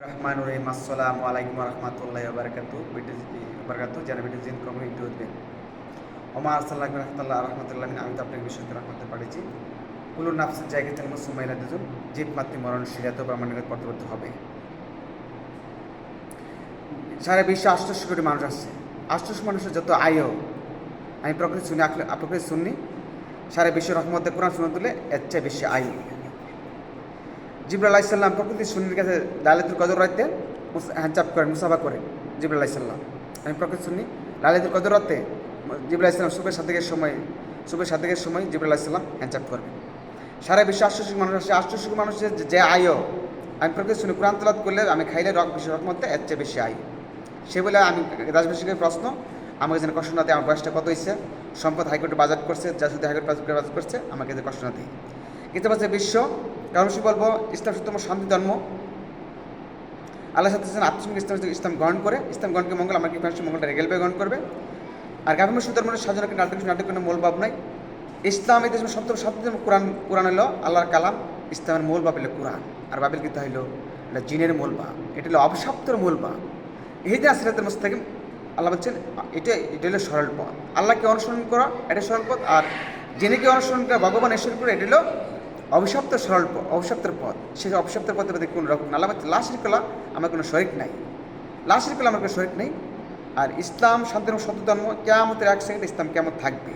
রহমান রহিম আসসালামু আলাইকুম রহমতুল্লাহ বারকাতু যারা ভিডিও জিন কমিউনিটি উঠবেন ওমা আসাল্লাহ রহমতুল্লাহ রহমতুল্লাহ আমি তো আপনাকে বিশুদ্ধ রহমতে পাঠিয়েছি কুলুর নাফসের জায়গা থেকে সুমাইলা দুজন জীব মাতৃ মরণশীল এত ব্রহ্মাণ্ডের পথবদ্ধ হবে। সারা বিশ্বে ৮৮ কোটি মানুষ আসছে। ৮৮ মানুষের যত আয়ু আমি প্রকৃতি শুনি প্রকৃতি শুনি সারা বিশ্বের রহমতে কোরআন শুনে তুলে এর চেয়ে বেশি আয়ু। জিবরাইল আলাইহিস সালাম প্রকৃতি সুন্নির কাছে লাইলাতুল কদর রাতে হ্যান্ডচাপ করেন, মুসাফা করেন। জিবরাইল আলাইহিস সালাম আমি প্রকৃতি সুন্নি লাইলাতুল কদর রাতে জিবরাইল আলাইহিস সালাম সুবের সাদেকের সময় জিবরাইল আলাইহিস সালাম হ্যান্ডচাপ করবেন। সারা বিশ্বে ৮৮ মানুষ আসে। ৮৮ মানুষের যে আয়ু আমি প্রকৃতি শুনি কোরআন তেলাওয়াত করলে আমি খাইলে বিশ্বের রহমতে এর চেয়ে বেশি আয়ু। সে বলে আমি দেশবাসীকে প্রশ্ন আমাকে যেন কষ্ট না দেয়। আমার বয়সটা কত হয়েছে, সম্পদ হাইকোর্টে বাজার করছে, যা শুধু হাইকোর্ট বাজার করছে, আমাকে যে কষ্ট না দেয়। কিন্তু বলছে বিশ্ব কারণ সে বলবো ইসলাম সত্যম শান্তি ধর্ম। আল্লাহ সাথে আত্মসঙ্গে ইসলাম গ্রহণ করে, ইসলাম গ্রহণকে মঙ্গল আমাকে মানুষের মঙ্গলটা রেগেলবে গ্রহণ করবে। আর গাভীর ধর্মের সাজানো নাটক কোনো মূল ভাব নাই। ইসলাম এই দেশের সপ্তম কোরআন হলো আল্লাহর কালাম। ইসলামের মূল ভাব হলো কোরআন, আর বাবিল কিন্তু হইলো এটা জিনের মূল ভাব, এটা হলো অবশাপ্তর মূল ভাব। এই যে আসিরাতের মধ্যে থেকে আল্লাহ বলছেন এটা হলো সরল পথ। আল্লাহকে অনুসরণ করা এটা সরল পথ, আর জিনেকে অনুসরণ করা ভগবান ঈশ্বর করে এটা হলো অভিশপ্তের পথ। সেই অভিশপ্তের পথের মধ্যে কোনো রকম আল্লাহ লাশির কলা আমার কোনো শরিক নাই, লাশির কলা আমার কোনো শরিক নেই। আর ইসলাম শান্তির সত্য ধর্ম। কিয়ামতের 1 সেকেন্ড ইসলাম কেমন থাকবে।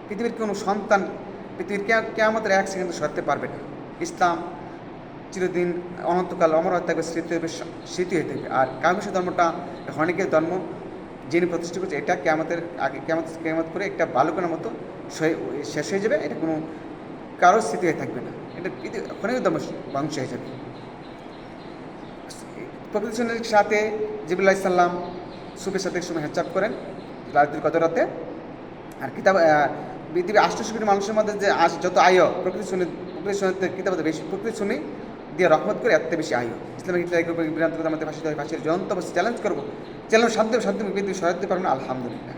পৃথিবীর কোনো সন্তান পৃথিবীর কিয়ামতের 1 সেকেন্ড সরতে পারবে না। ইসলাম চিরদিন অনন্তকাল অমর হয়ে থাকবে, স্মৃতি হয়ে থাকবে। আর কামিস ধর্মটা হনিকের ধর্ম, যিনি প্রতিষ্ঠা করছে, এটা কেয়ামত করে একটা বালুকনের মতো শেষ হয়ে যাবে। এটা কোনো কারো স্মৃতি হয়ে থাকবে না। এটা হনিক ধর্ম ধ্বংস হয়ে যাবে। প্রকৃতির সাথে জিবরাইল আলাইহিস সালাম সুবের সাথে সময় হ্যান্ডচাপ করেন লাইলাতুল কদর রাতে। আর কিতাব পৃথিবীর ৮৮ কোটি মানুষের মধ্যে যে যত আয়ু প্রকৃতি শুনে কিতাব বেশি প্রকৃতি শুনি দিয়ে রহমত করে এত বেশি আয়ু। ইসলামিক আমাদের ফাঁসির চ্যালেঞ্জ করবো, চ্যালেঞ্জ শান্তি পৃথিবী সরাতে পারবো না। আলহামদুলিল্লাহ।